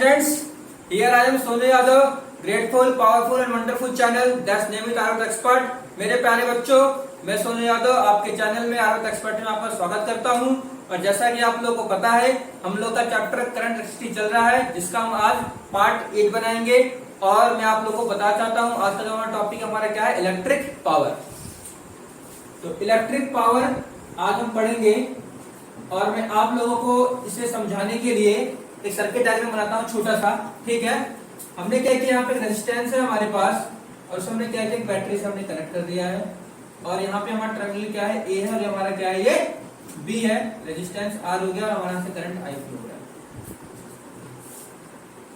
students, here I am Sonu Yadav, grateful, powerful and wonderful channel that's name is Aarvat expert. मेरे प्यारे बच्चों, मैं सोनू यादव आपके चैनल में आरवत एक्सपर्ट में आपका स्वागत करता हूं। और जैसा कि आप लोगों को पता है, हम लोग का चैप्टर करंट इलेक्ट्रिसिटी चल रहा है, जिसका हम आज पार्ट 8 बनाएंगे। और मैं आप लोगों को बताना चाहता हूं आज का जो हमारा टॉपिक हमारा क्या है, इलेक्ट्रिक पावर। तो इलेक्ट्रिक पावर आज हम पढ़ेंगे और मैं आप लोगों को इसे समझाने के लिए एक सर्किट डायग्राम बनाता हूँ छोटा सा। ठीक है, हमने क्या किया, यहाँ पे रेजिस्टेंस है हमारे पास और उसमें हमने क्या किया, बैटरी से हमने कनेक्ट कर दिया है। और यहाँ पे हमारा टर्मिनल क्या है, ए है, और हमारा क्या है, ये बी है। रेजिस्टेंस आर हो गया और हमारा से करंट आई फ्लो हो रहा है।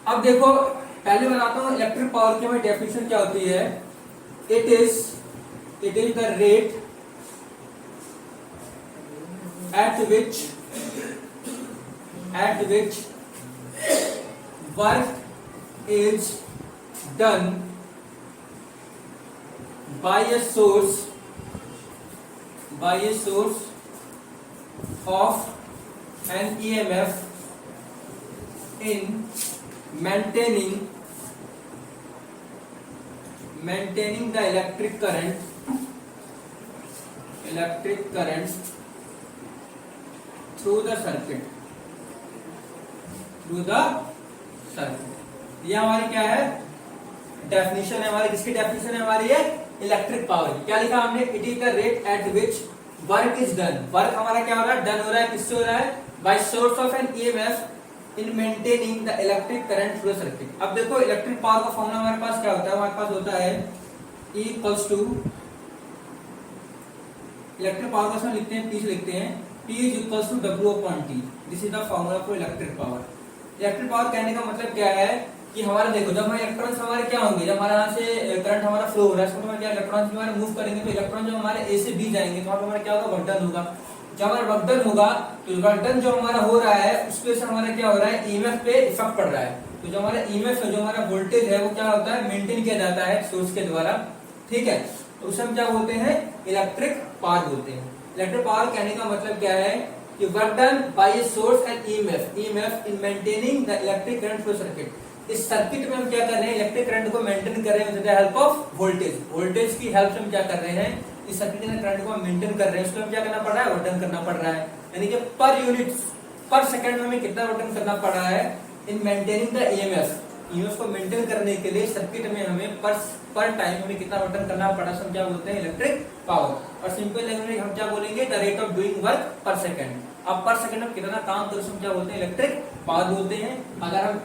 अब देखो, पहले बनाता हूँ इलेक्ट्रिक पावर की हमारी डेफिनेशन क्या होती है। It is the rate at which work is done by a source of an EMF in maintaining the electric current through the circuit। ये हमारी क्या है, डेफिनेशन है हमारी। किसकी डेफिनेशन है हमारी, ये इलेक्ट्रिक पावर की। क्या लिखा हमने, it is the rate at which work is done. Work हमारा क्या हो रहा है, डन हो रहा है। किससे हो रहा है, by source of an EMF in maintaining the electric current through the circuit. अब देखो, इलेक्ट्रिक पावर का फॉर्मूला हमारे पास क्या होता है, हमारे पास होता है E equals to, electric power का लिखते हैं, P से लिखते हैं, P is equals to W upon T। This is the formula for electric power। Electric power कहने का मतलब क्या है कि हमारे देखो, जब हमारे इलेक्ट्रॉन्स हमारे क्या होंगे, जब हमारे यहाँ से करंट हमारा फ्लो हो रहा है, इसमें क्या इलेक्ट्रॉन्स हमारे मूव करेंगे, तो इलेक्ट्रॉन जो हमारे ए से बी जाएंगे, तो हमारा क्या होगा, वर्कडन होगा। जब हमारा वर्कडन होगा तो वर्कडन जो हमारा हो रहा है उसके से हमारा क्या हो रहा है, ईएमएफ पे इफेक्ट पड़ रहा है। तो जो हमारा ईएमएफ है, जो हमारा वोल्टेज है, वो क्या होता है, मेंटेन किया जाता है सोर्स के द्वारा। ठीक है, तो उसे हम क्या बोलते हैं, इलेक्ट्रिक पावर बोलते हैं। इलेक्ट्रिक पावर कहने का मतलब क्या है कि work done by a source and EMF in maintaining the electric current flow circuit. इस सर्किट में हम क्या कर रहे हैं, इलेक्ट्रिक करंट को मेंटेन कर रहे हैं with the help of voltage की हेल्प से हम क्या कर रहे हैं, इस सर्किट में करंट को हम मेंटेन कर रहे हैं। उसको हम क्या करना पड़ रहा है, वर्तन करना पड़ रहा है। यानी कि पर यूनिट पर सेकंड में हमें कितना वर्तन करना पड़ रहा है इन मेंटेनिंग द ईएमएफ को मेंटेन करने के लिए सर्किट में हमें पर टाइम हमें कितना वर्तन करना पड़ा, हम क्या बोलते हैं, इलेक्ट्रिक पावर। और सिंपल लैंग्वेज में हम क्या बोलेंगे, the rate of doing work पर सेकंड। अब पर सेकंड में कितना काम करो, हम क्या बोलते हैं, इलेक्ट्रिक पावर बोलते हैं। अगर हम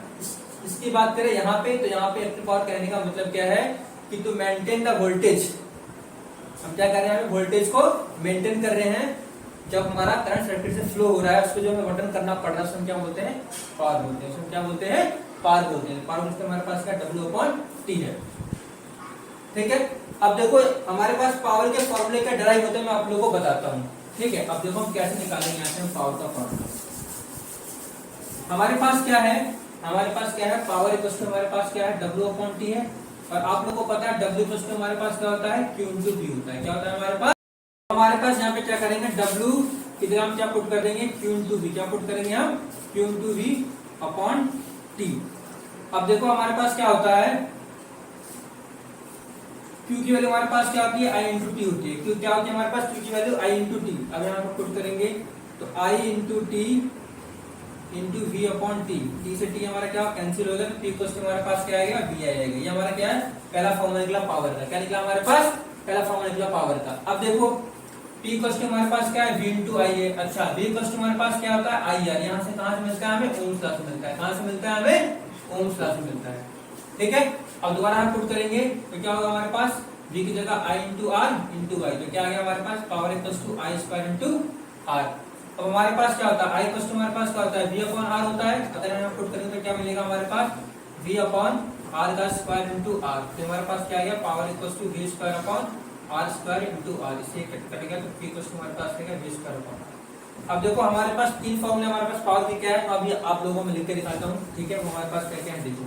इसकी बात करें यहाँ पे, तो यहाँ पे इलेक्ट्रिक पावर कहने का मतलब क्या है कि टू मेंटेन द वोल्टेज। हम क्या कर रहे हैं, वोल्टेज को मेंटेन कर रहे हैं। जब हमारा करंट सर्किट से फ्लो हो रहा है, उसको जो हमें वर्तन करना पड़ रहा है, उसको हम क्या बोलते हैं, पावर बोलते हैं। उसको क्या बोलते हैं, पावर बोलते हैं। पावर हमारे पास क्या W upon T है। ठीक है, अब देखो हमारे पास पावर के फॉर्मूले क्या डराइव होते हैं, मैं आप लोगों को बताता हूँ। ठीक है, अब देखो हम कैसे निकालेंगे यहाँ से हम पावर का फॉर्मूला। हमारे पास क्या है, पावर इक्वल टू हमारे पास क्या है, W upon T है। और आप लोगों को पता है W इक्वल टू हमारे पास क्या होता है, Q into V होता है। क्या होता है हमारे पास यहाँ पे क्या करेंगे, W की जगह हम क्या पुट कर देंगे, Q into V। क्या पुट करेंगे हम, Q into V upon T। अब देखो हमारे पास क्या होता है, Q की वैल्यू हमारे पास क्या होती है, I into T होती है। Q क्या होती है हमारे पास, Q की वैल्यू I into T। अब यहाँ पर पुट करेंगे तो I into T into V upon T। T से T हमारा क्या कैंसिल हो गया, तो P कोस्ट हमारे पास क्या आएगा, V आएगा। ये हमारा क्या है, पहला फॉर्मूला निकला पावर का। क्या निकला हमारे पास, पहला फॉर्मूला निकला पावर का। अब देखो P कोस्ट हमारे पास क्या है, V into I है। अच्छा, V कोस्ट हमारे पास क्या होता है, IR। यहाँ से कहाँ से मिलता है हमें, ओम्स लॉ से मिलता है। कहाँ से मिलता है हमें, ओम्स लॉ से मिलता है। ठीक है, अब दोबारा हम पुट करेंगे तो क्या होगा हमारे पास, V की जगह I into R into Y। तो क्या आ गया हमारे पास, power equals to I square into R। अब हमारे पास क्या होता है, I इक्वल्स टू हमारे पास क्या होता है, V upon R होता है। अगर हम पुट करेंगे तो क्या मिलेगा हमारे पास, V upon R का स्क्वायर into R। तो हमारे पास क्या आ गया, power equals to V square upon R square into R। इसे कटेगा तो P इक्वल्स टू हमारे पास आएगा V स्क्वायर अपॉन R। अब देखो हमारे पास तीन फॉर्मूले हमारे पास पावर के क्या है, अभी आप लोगों में लिख के दिखाता हूँ। ठीक है, हमारे पास क्या क्या है देखो।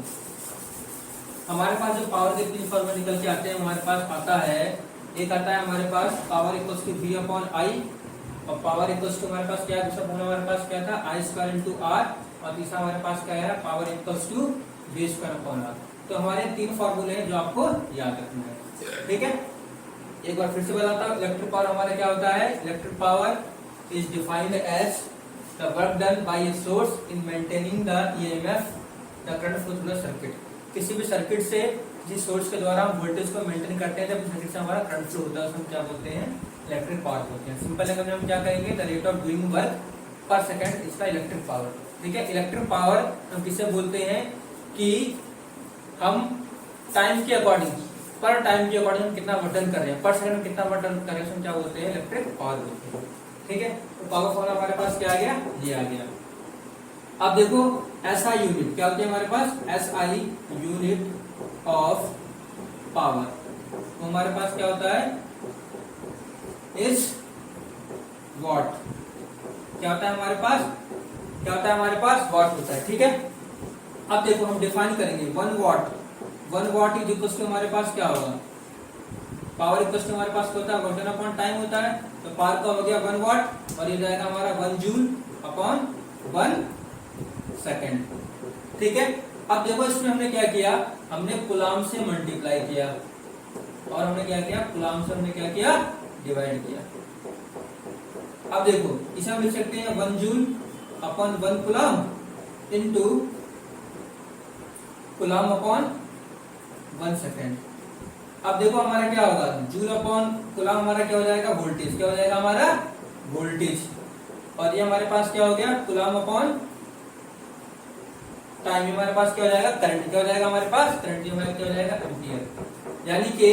हमारे पास जो पावर के तीन फॉर्मूले निकल के आते हैं, हमारे पास आता है, एक आता है हमारे पास power equals to V upon I, और पावर इक्वल्स टू हमारे पास क्या है, दूसरा फॉर्मूला हमारे पास क्या था, I स्क्वायर इंटू R, और तीसरा हमारे पास क्या है, power equals to v square upon r। तो हमारे तीन फॉर्मूले हैं जो आपको याद रखना है, ठीक है। एक बार फिर से बताता हूँ, इलेक्ट्रिक पावर हमारा क्या होता है, electric power is defined as the work done by a source in maintaining the EMF the current flow through the circuit. किसी भी सर्किट से, किसी सोर्स के द्वारा हम वोल्टेज को मेंटेन करते हैं, जब सर्किट से हमारा करंट फ्लो होता है उसको हम क्या बोलते हैं, इलेक्ट्रिक पावर बोलते हैं। सिंपल लैंग्वेज में हम क्या करेंगे, the rate of doing work पर सेकंड इसका इलेक्ट्रिक पावर, ठीक है। इलेक्ट्रिक पावर हम किसे बोलते हैं कि हम टाइम के अकॉर्डिंग, पर टाइम के अकॉर्डिंग हम कितना वर्क डन कर रहे हैं, पर सेकंड में कितना वर्क डन कर रहे हैं, क्या बोलते हैं, इलेक्ट्रिक पावर बोलते हैं, ठीक है। तो पावर फॉर्मूला हमारे पास क्या आ गया, ये आ गया। अब देखो एसआई यूनिट क्या होती है हमारे पास, एसआई यूनिट ऑफ पावर, तो हमारे पास क्या होता है, इज वॉट। क्या होता है हमारे पास, क्या होता है हमारे पास, वॉट होता है, ठीक है। अब देखो हम डिफाइन करेंगे 1 watt, 1 watt is equal to हमारे पास क्या होगा, पावर इक्वल टू हमारे पास क्या होता है, वर्क डन अपॉन टाइम होता है। तो पावर का हो गया 1 वॉट और ये जाएगा हमारा 1 जूल अपॉन 1 सेकेंड, ठीक है। अब देखो इसमें हमने क्या किया, हमने कूलाम से मल्टीप्लाई किया और हमने क्या किया, कूलाम से हमने क्या किया, डिवाइड किया। अब देखो इसे हम लिख सकते हैं 1 joule upon 1 coulomb into coulomb upon 1 second. अब देखो हमारा क्या होगा, जूल अपॉन कूलाम हमारा क्या हो जाएगा, वोल्टेज, क्या हो जाएगा हमारा, वोल्टेज। और ये हमारे पास क्या हो गया, कूलाम अपॉन टाइम, हमारे पास क्या हो जाएगा, करंट, क्या हो जाएगा हमारे पास, करंट हमारे क्या हो जाएगा, एम्पियर। यानी कि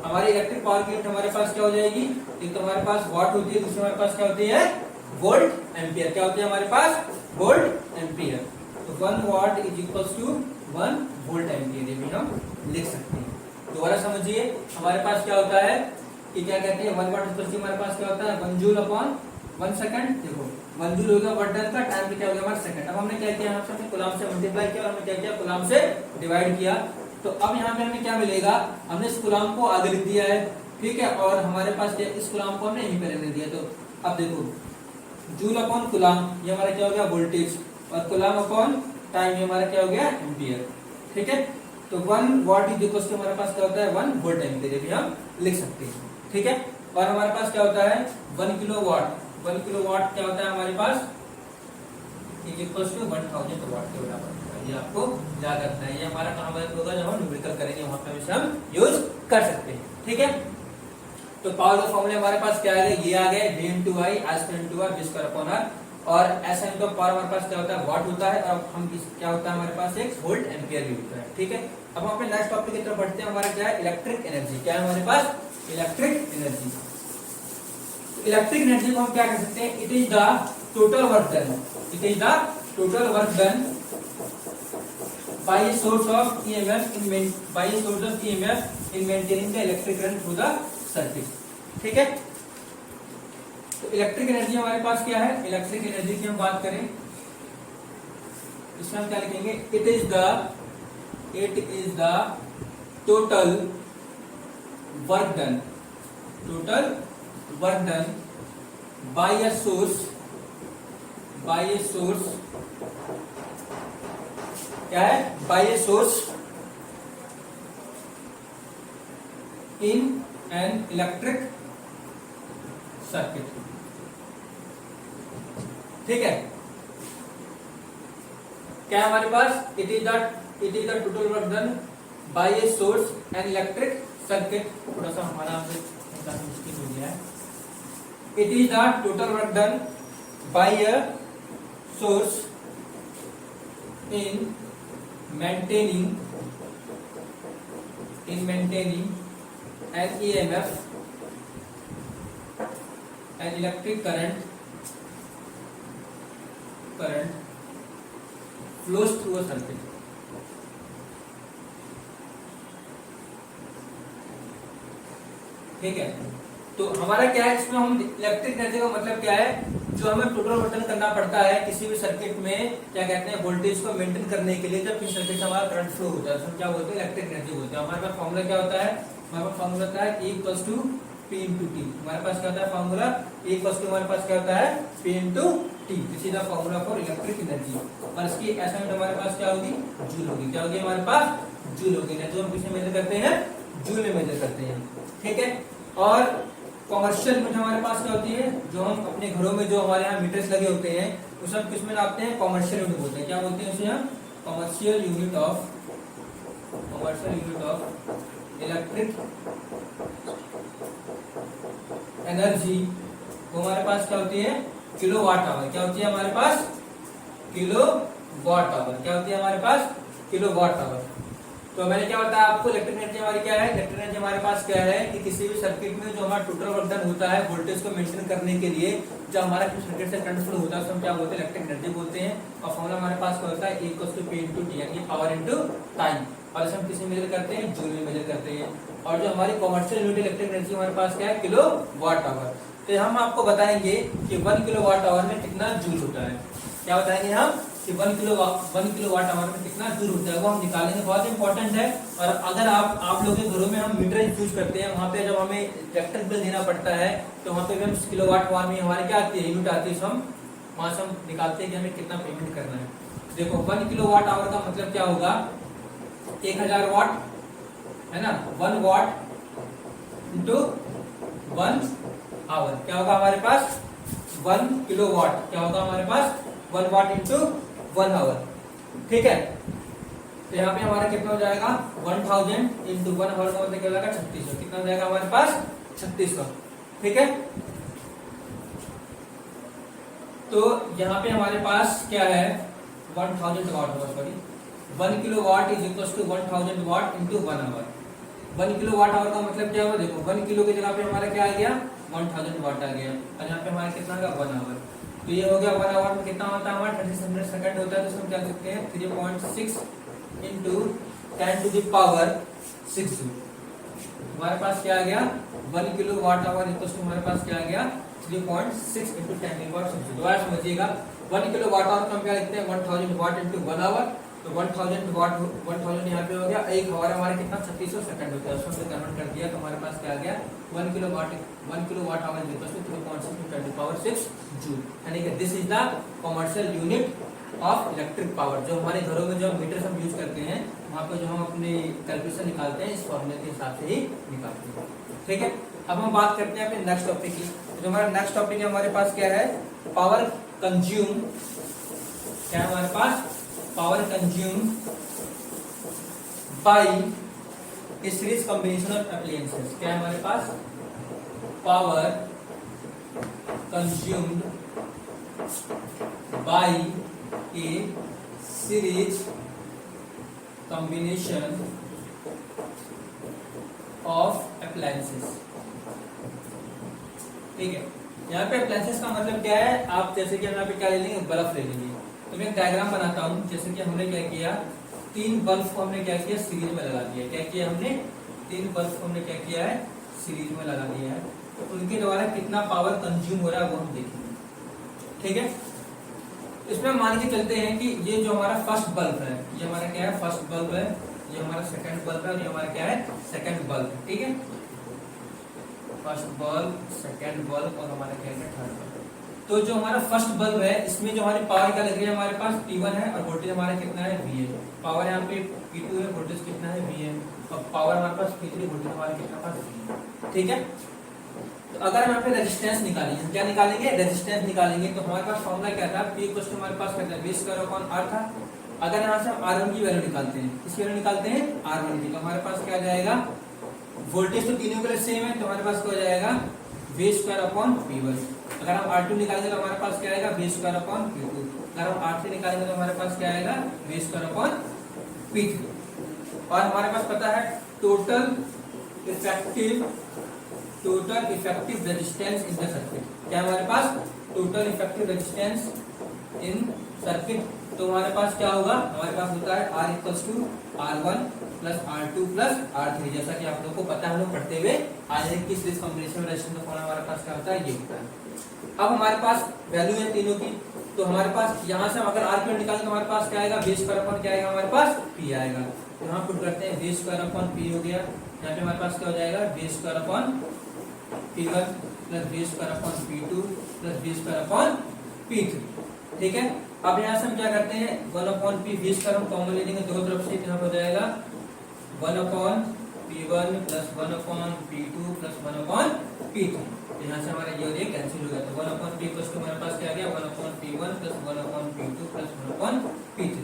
हमारी इलेक्ट्रिक पावर की यूनिट हमारे पास क्या हो जाएगी, एक तो हमारे पास वॉट होती है, दूसरी हमारे पास क्या होती है, वोल्ट एम्पियर। क्या होती है हमारे पास, वोल्ट एम्पियर। तो 1 watt is equals to 1 volt ampere, ये भी हम लिख सकते हैं। दोबारा समझिए, हमारे पास क्या होता है कि क्या कहते हैं, 1 वॉट इक्वल्स टू हमारे पास क्या होता है, 1 जूल अपॉन 1 सेकंड। देखो 1 जूल हो गया वर्क डन का, टाइम पे क्या हो गया हमारा सेकंड। अब हमने क्या किया, यहाँ से हमने कूलाम से मल्टीप्लाई किया और हमने क्या किया, कूलाम से डिवाइड किया। तो अब यहाँ पे हमें क्या मिलेगा, हमने इस कूलाम को आगे लिख दिया है, ठीक है, और हमारे पास इस कूलाम को हमने यहीं पे रहने दिया। तो अब देखो जूल अपॉन कूलाम, ये हमारा क्या हो गया, वोल्टेज, और कूलाम अपॉन टाइम, ये हमारा क्या हो गया, एम्पियर, ठीक है। तो 1 वॉट इज इक्वल टू हमारे पास क्या होता है, 1 वोल्ट एम्पियर, ये भी हम लिख सकते हैं, ठीक है। और हमारे पास क्या होता है 1 किलोवाट, 1 किलोवाट क्या होता है हमारे पास, इज इक्वल टू 1000 वाट के बराबर। ये आपको याद रखना है, ये हमारा कहाँ मदद होगा, जब हम न्यूमेरिकल करेंगे वहां पे हमेशा हम यूज कर सकते हैं, ठीक है। तो पावर के फॉर्मूले हमारे पास क्या आ गए, ये आ गए, V into I, I square into R, V square upon R। और ऐसा इनका पावर हमारे पास क्या होता है, वॉट होता है, और हम क्या होता है हमारे पास, एक वोल्ट एम्पियर भी होता है, ठीक है। अब हम अपने नेक्स्ट टॉपिक की तरफ बढ़ते हैं, हमारा क्या है, इलेक्ट्रिक एनर्जी। क्या है हमारे पास, इलेक्ट्रिक एनर्जी। इलेक्ट्रिक एनर्जी को हम क्या कर सकते हैं, it is the total work done, it is the total work done by source of EMF in, by source of EMF in maintaining the electric current through the circuit, ठीक है। तो electric energy हमारे पास क्या है, electric energy की हम बात करें, इसमें हम क्या लिखेंगे, it is the total work done, total work done by a source, क्या है, by a source in an electric circuit, ठीक है। क्या है हमारे पास, it is the total work done by a source an electric circuit. थोड़ा सा हमारा मुश्किल हो गया है। It is the total work done by a source in maintaining an EMF, an electric current flows through a circuit, ठीक है। तो हमारा क्या है, इसमें हम इलेक्ट्रिक एनर्जी का मतलब क्या है, जो हमें टोटल वर्क करना पड़ता है किसी भी सर्किट में, क्या कहते हैं, वोल्टेज को मेंटेन करने के लिए, जब किसी सर्किट से हमारा करंट फ्लो होता है, तो हम क्या बोलते हैं, इलेक्ट्रिक एनर्जी बोलते हैं। हमारे पास फॉर्मूला क्या होता है, हमारे पास फॉर्मूला होता है E equals to P into T. हमारे पास क्या होता है फॉर्मूला, एक वस्तु हमारे पास क्या होता है P into T. This is the formula for electric energy. और इसकी ऐसा हमारे पास क्या होगी, जूल होगी। क्या होगी हमारे पास, जूल होगी। जो हम किसमें मेजर करते हैं, जूल में मेजर करते हैं। ठीक है। और कॉमर्शियल यूनिट हमारे पास क्या होती है, जो हम अपने घरों में जो हमारे यहाँ मीटर्स लगे होते हैं उसे हम किसमें नापते हैं, कॉमर्शियल यूनिट बोलते हैं। क्या बोलते हैं उसे हम, commercial unit of electric energy. वो हमारे पास क्या होती है, किलो वाट आवर। क्या होती है हमारे पास, किलो वाट आवर। क्या होती है हमारे पास, किलो वाट आवर। तो मैंने क्या बताया आपको, इलेक्ट्रिक एनर्जी हमारी क्या है, इलेक्ट्रिक एनर्जी हमारे पास क्या है कि किसी भी सर्किट में जो हमारा टोटल वर्क डन होता है वोल्टेज को मेंटेन करने के लिए, जो हमारा सर्किट से करंट फ्लो होता है उसको हम क्या बोलते हैं, इलेक्ट्रिक एनर्जी बोलते हैं। और फॉर्मूला हमारे पास क्या होता है, E = P × T, यानी पावर इनटू टाइम। और इसे हम किसी मेजर करते हैं, जूल में मेजर करते हैं। और जो हमारी कॉमर्शियल यूनिट इलेक्ट्रिक एनर्जी हमारे पास क्या है, किलो वाट आवर। तो हम आपको बताएंगे कि 1 किलो वाट आवर में कितना जूल होता है। क्या बताएंगे हम कि 1 किलो वाट आवर में कितना जूल होता है, वो हम निकालेंगे। बहुत इंपॉर्टेंट है। और अगर आप लोगों के घरों में हम मीटर यूज करते हैं, वहाँ पे जब हमें इलेक्ट्रिक बिल देना पड़ता है तो वहाँ पे भी हम किलो वाट आवर में हमारे क्या आती है, यूनिट आती है। हम वहाँ से हम निकालते हैं कि हमें कितना पेमेंट करना है। देखो 1 किलो वाट आवर का मतलब क्या होगा, 1000 वाट है ना, 1 वाट इंटू 1 आवर। क्या होगा हमारे पास, 1 किलो वाट। क्या होगा हमारे पास, 1 वाट इंटू 1 आवर। ठीक है। तो यहाँ पे हमारा कितना हो जाएगा, 1000 इंटू 1 आवर का मतलब क्या हो जाएगा, 3600। कितना हो जाएगा हमारे पास, 3600। ठीक है। तो यहाँ पे हमारे पास क्या है, 1000 वाट होगा, sorry 1 kilowatt is equal to 1000 watt into 1 hour. 1 kilowatt hour का मतलब क्या होगा, देखो 1 किलो की जगह पे हमारा क्या आ गया, 1000 वाट आ गया। और यहाँ पे हमारा कितना का 1 आवर। तो ये हो गया 1 आवर में कितना होता है हमारा 3600 सेकंड होता है। तो इसमें क्या लिख सकते हैं, 3.6 into 10 to the power 6 joule. हमारे पास क्या आ गया, 1 kilowatt hour equal to हमारे पास क्या आ गया, 3.6 into 10 to the power 6 joule. दोबारा समझिएगा, 1 किलो वाट आवर को हम क्या लिखते हैं, 1000 वाट इंटू 1 आवर। तो 1000 वाट, 1000 यहाँ पे हो गया, एक आवर हमारे कितना 3600 सेकंड होता है। उसको हमने कन्वर्ट कर दिया तो हमारे पास क्या आ गया, 1 kilowatt hour equal to 3.6 into 10 to the power 6 joule. यानी कि this is the commercial unit of electric power. जो हमारे घरों में जो मीटर हम यूज करते हैं वहाँ पे जो हम अपने कैलकुलेशन निकालते हैं इस फॉर्मूले के हिसाब से ही निकालते हैं। ठीक है। अब हम बात करते हैं अपने नेक्स्ट टॉपिक की। जो हमारा नेक्स्ट टॉपिक है हमारे पास क्या है, पावर कंज्यूम। क्या है हमारे पास, power consume by a series combination of appliances. क्या है हमारे पास, power consumed by a series combination of appliances. ठीक है। यहाँ पे एप्लायंसेस का मतलब क्या है, आप जैसे कि हम यहाँ पे क्या ले लेंगे, बल्ब ले लेंगे। तो मैं एक डायग्राम बनाता हूँ। जैसे कि हमने क्या किया, 3 बल्ब को हमने क्या किया, सीरीज में लगा दिया। क्या किया हमने, 3 बल्ब को हमने क्या किया है, सीरीज में लगा दिया है। तो उनके द्वारा कितना पावर कंज्यूम हो रहा है वो हम देखेंगे। ठीक है। इसमें मान के चलते हैं कि ये जो हमारा फर्स्ट बल्ब है, ये हमारा क्या है, फर्स्ट बल्ब है। ये हमारा सेकंड बल्ब है और ये हमारा क्या है, सेकंड बल्ब। ठीक है। फर्स्ट बल्ब, सेकंड बल्ब और हमारा क्या है, थर्ड बल्ब। तो जो हमारा फर्स्ट बल्ब है इसमें जो हमारी पावर क्या लग रही है, हमारे पास P1 है और वोल्टेज हमारा कितना है, V है। पावर यहाँ पे P2 है, वोल्टेज कितना है, V है। और पावर हमारे पास P3, वोल्टेज हमारा कितना पास V है। ठीक है। तो अगर हम यहाँ पे रेजिस्टेंस निकालेंगे, क्या निकालेंगे, रेजिस्टेंस निकालेंगे। तो हमारे पास फॉर्मूला क्या था, P = हमारे पास क्या था, V² था। अगर यहाँ से हम R1 की वैल्यू निकालते हैं, किसकी वैल्यू निकालते हैं, R1 की, तो हमारे पास क्या आ जाएगा, वोल्टेज तो तीनों के लिए सेम है तो हमारे पास क्या हो जाएगा, V²/P1। अगर हम R2 निकालेंगे तो हमारे पास क्या आएगा, V²/P2। अगर हम R3 निकालेंगे तो हमारे पास क्या आएगा, V²/P3। और हमारे पास पता है total effective resistance in the circuit. क्या हमारे पास, total effective resistance in circuit. तो हमारे पास क्या होगा, हमारे पास होता है R = R1 + R2 + R3। जैसा कि आप लोगों को पता है, हम लोग पढ़ते हुए आज है कि सीरीज कॉम्बिनेशन में रेजिस्टेंस का हमारे पास क्या होता है, ये होता है। अब हमारे पास वैल्यू है तीनों की। तो हमारे पास यहाँ से अगर R की निकालें तो हमारे पास क्या आएगा, V² क्या आएगा, हमारे पास P आएगा। तो यहाँ पुट करते हैं, V² P हो गया। यहाँ पे हमारे पास क्या हो जाएगा, V² P1 plus V square upon P2 plus V square upon P3। ठीक है, अब यहाँ से हम क्या करते हैं, 1 अपॉन P V स्क्वायर हम कॉमन ले लेंगे दोनों तरफ से, यहाँ हो जाएगा 1 upon P1 plus 1 upon P2 plus 1 upon P3। यहाँ से हमारा ये और ये कैंसिल हो गया, तो 1 अपॉन P प्लस हमारे पास क्या आ गया, 1 upon P1 plus 1 upon P2 plus 1 upon P3।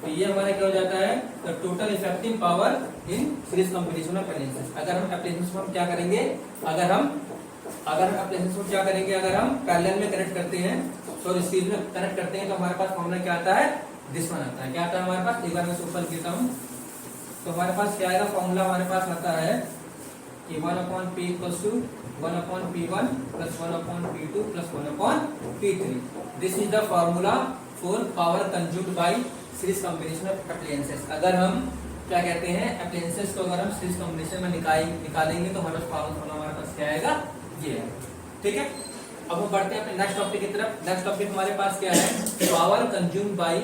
तो ये हमारा क्या हो जाता है, the total effective power in series combination of appliances. अगर हम अप्लायंसेस को क्या करेंगे, अगर हम अप्लायंसेस को क्या करेंगे, अगर हम पैरेलल में कनेक्ट करते हैं, सॉरी सीरीज में कनेक्ट करते हैं, तो हमारे पास फॉर्मूला क्या आता है, दिस वन आता है। क्या आता है हमारे पास, एक बार मैं ऊपर लिखता हूँ, तो हमारे पास क्या आएगा, फॉर्मूला हमारे पास आता है कि 1 upon P equals to 1 upon P1 plus 1 upon P2 plus 1 upon P3। This is the formula for power consumed by series combination of appliances. अगर हम क्या कहते हैं, अप्लायंसेस को अगर हम सीरीज कॉम्बिनेशन में निकालेंगे तो हमारे पास हमारे पास क्या आएगा, ये है। ठीक है, अब हम बढ़ते हैं अपने नेक्स्ट टॉपिक की तरफ। नेक्स्ट टॉपिक हमारे पास क्या है, power consumed by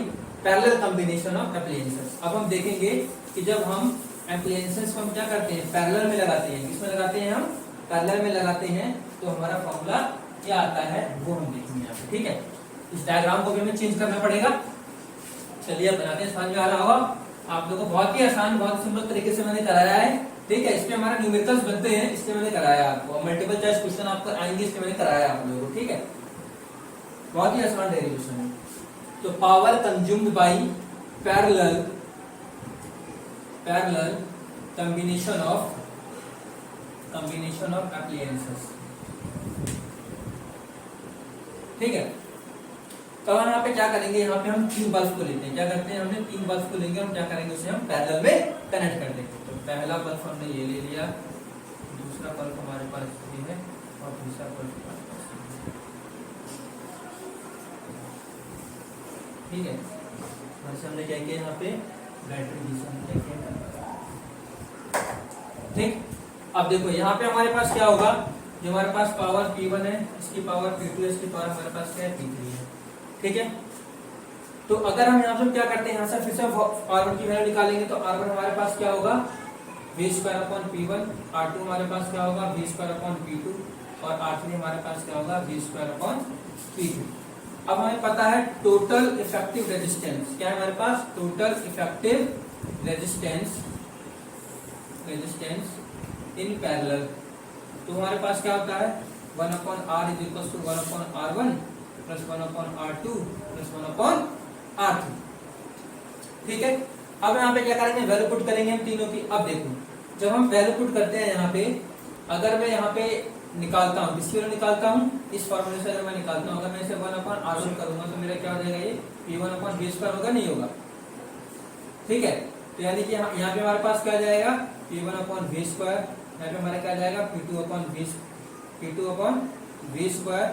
parallel combination of appliances. अब हम देखेंगे कि जब हम अप्लायंसेस को हम क्या करते हैं, पैरेलल में लगाते हैं, किसमें लगाते हैं, हम पैरेलल में लगाते हैं, तो हमारा फॉर्मूला क्या आता है वो हम देखेंगे यहाँ पे। ठीक है, इस डायग्राम को भी हमें चेंज करना पड़ेगा। चलिए अब बनाते हैं, समझ में आ रहा होगा आप लोगों को, बहुत ही आसान बहुत सिंपल तरीके से मैंने कराया है। ठीक है, इसमें हमारा न्यूमेरिकल्स बनते हैं, इसमें मैंने कराया आपको, मल्टीपल चॉइस क्वेश्चन आपको आएंगे, इसमें मैंने कराया आप लोगों को। ठीक है, बहुत ही आसान डेरिवेशन है। तो power consumed by parallel combination of appliances। ठीक है, तो हम यहाँ पे क्या करेंगे, यहाँ पे हम 3 बल्ब को लेते हैं, क्या करते हैं, हमने 3 बल्ब को लेंगे, हम क्या करेंगे, उसे हम पैरेलल में कनेक्ट कर देंगे। तो पहला बल्ब हमने ये ले लिया, दूसरा बल्ब हमारे पास ये है, और तीसरा बल्ब हमारे पास ये है। ठीक है, वैसे हमने क्या किया, यहाँ पे बैटरी क्या किया। ठीक, अब देखो यहाँ पे हमारे पास क्या होगा, जो हमारे पास पावर P1 है, इसकी पावर P2 है, इसकी पावर हमारे पास क्या है, P3 है। ठीक है, तो अगर हम यहाँ पे क्या करते हैं, यहाँ से फिर से R1 की वैल्यू निकालेंगे, तो R1 हमारे पास क्या होगा, V square upon P1, R2 हमारे पास क्या होगा, V स्क्वायर अपॉन P2, और R3 हमारे पास क्या होगा, V स्क्वायर अपॉन P3। अब हमें पता है टोटल इफेक्टिव रेजिस्टेंस, क्या है हमारे पास, total effective resistance in parallel. तो हमारे पास क्या होता है, 1 upon R is equal to 1 upon R1 plus 1 upon R2 plus 1 upon R3। ठीक है, अब यहाँ पे क्या करेंगे, वैल्यू पुट करेंगे हम तीनों की। अब देखो, जब हम वैल्यू पुट करते हैं यहाँ पे, अगर मैं यहाँ पे निकालता हूँ, किसकी वैल्यू निकालता हूँ, इस फॉर्मूले से अगर मैं निकालता हूँ, अगर मैं इसे 1 अपॉन R1 करूंगा तो मेरा क्या हो जाएगा, ये P1 अपॉन V स्क्वायर होगा, नहीं होगा। ठीक है, तो यानी कि यहाँ पे हमारे पास क्या जाएगा, P1 अपॉन V स्क्वायर, यहाँ पे हमारा क्या जाएगा, P2 अपॉन V स्क्वायर,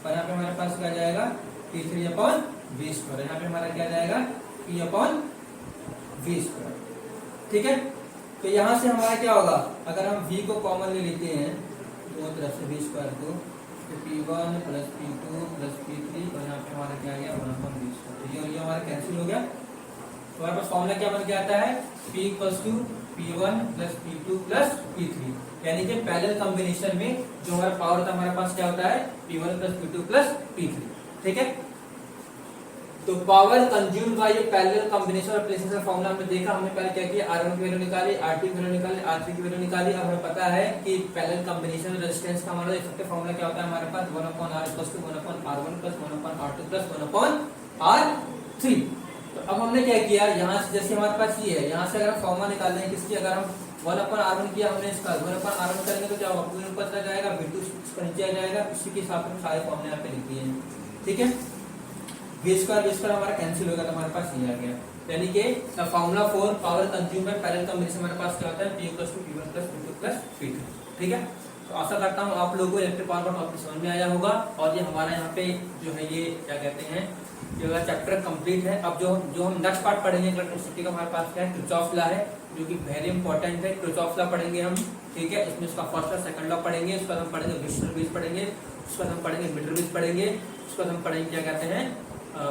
और यहाँ पे हमारे पास क्या जाएगा, P3 अपॉन V स्क्वायर, यहाँ पे हमारा क्या जाएगा, P अपॉन V स्क्वायर। ठीक है, तो यहाँ से हमारा क्या होगा, अगर हम V को कॉमन ले लेते हैं दोनों तरफ से V स्क्वायर को, तो P1 plus P2 plus P3, और यहाँ पे हमारा क्या आ गया, 1 अपॉन V स्क्वायर। ये हमारा कैंसिल हो गया। तो हमारे पास फॉर्मूला क्या बन के आता है, P equals to P1 plus P2 plus P3, यानी कि पैरेलल कॉम्बिनेशन में जो हमारा पावर था, हमारे पास क्या होता है, P1 plus P2 plus P3। ठीक है, तो power consumed by parallel combination of places का फॉर्मूला हमने देखा। हमने पहले क्या किया, R1 की वैल्यू निकाली, R2 की वैल्यू निकाली, R3 की वैल्यू निकाली। अब हमें पता है कि पैरेलल कॉम्बिनेशन रेजिस्टेंस का हमारा इफेक्टिव फॉर्मूला क्या होता है, हमारे पास 1 upon R equals to 1 upon R1 plus 1 upon R2 plus 1 upon R3। तो अब हमने क्या किया, यहाँ से जैसे हमारे पास ये है, यहाँ से अगर हम फॉर्मूला निकाल रहे हैं किसकी, अगर हम 1 अपॉन R1 किया हमने, इसका 1 अपॉन R1 करेंगे तो क्या होगा, पूरे ऊपर चला जाएगा, V2 इसका नीचे आ जाएगा, इसी के हिसाब से सारे फॉर्मूले यहाँ पे लिख दिए हैं। ठीक है, V स्क्वायर हमारा कैंसिल होगा, तो हमारे पास ये आ गया, यानी कि the formula for power consumed by parallel combination हमारे पास क्या होता है, P equals to P1 plus P2 plus P3। ठीक है, तो आशा करता हूँ आप लोगों को इलेक्ट्रिक पावर का टॉपिक समझ में आया होगा, और ये हमारा यहाँ पे जो है ये क्या कहते हैं, ये चैप्टर कंप्लीट है। अब जो हम नेक्स्ट पार्ट पढ़ेंगे इलेक्ट्रिसिटी का, हमारे पास क्या है, किरचॉफ लॉ है, जो कि वेरी इंपॉर्टेंट है। किरचॉफ लॉ पढ़ेंगे हम। ठीक है, इसमें उसका फर्स्ट और सेकंड लॉ पढ़ेंगे, उसके बाद हम पढ़ेंगे विशनल ब्रिज पढ़ेंगे, उसके बाद हम पढ़ेंगे मीटर ब्रिज पढ़ेंगे, उसके बाद हम पढ़ेंगे क्या कहते हैं,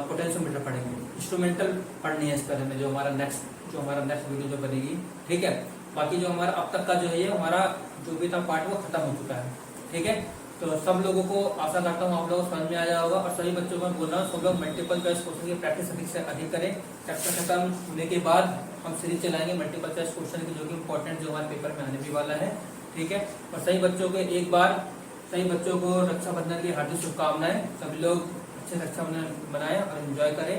पोटेंशियोमीटर पढ़ेंगे। इंस्ट्रूमेंटल पढ़नी है इस तरह में, जो हमारा नेक्स्ट वीडियो जो बनेगी। ठीक है, बाकी जो हमारा अब तक का जो है ये हमारा जो भी था पार्ट वो खत्म हो चुका है। ठीक है, तो सब लोगों को आशा करता हूँ आप लोगों को समझ में आ जाएगा होगा। और सभी बच्चों को मैं बोल रहा हूँ सब लोग मल्टीपल चॉइस क्वेश्चन की प्रैक्टिस अधिक से अधिक करें। चैप्टर खत्म होने के बाद हम सीरीज चलाएंगे मल्टीपल चॉइस क्वेश्चन की, जो कि इंपॉर्टेंट जो हमारे पेपर में आने भी वाला है। ठीक है, और सभी बच्चों को एक बार सभी बच्चों को रक्षाबंधन की हार्दिक शुभकामनाएं। सभी लोग अच्छे रक्षाबंधन मनाएं और एंजॉय करें।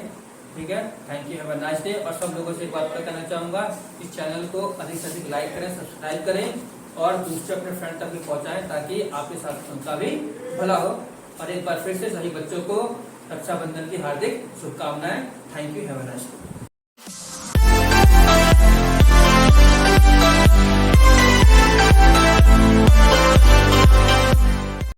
ठीक है, thank you, have a nice day. और सब लोगों से एक बात कहना चाहूंगा, इस चैनल को अधिक से अधिक लाइक करें, सब्सक्राइब करें और दूसरे अपने फ्रेंड तक भी पहुंचाएं, ताकि आपके साथ उनका भी भला हो। और एक बार फिर से सभी बच्चों को रक्षाबंधन की हार्दिक शुभकामनाएं। Thank you, have a nice day.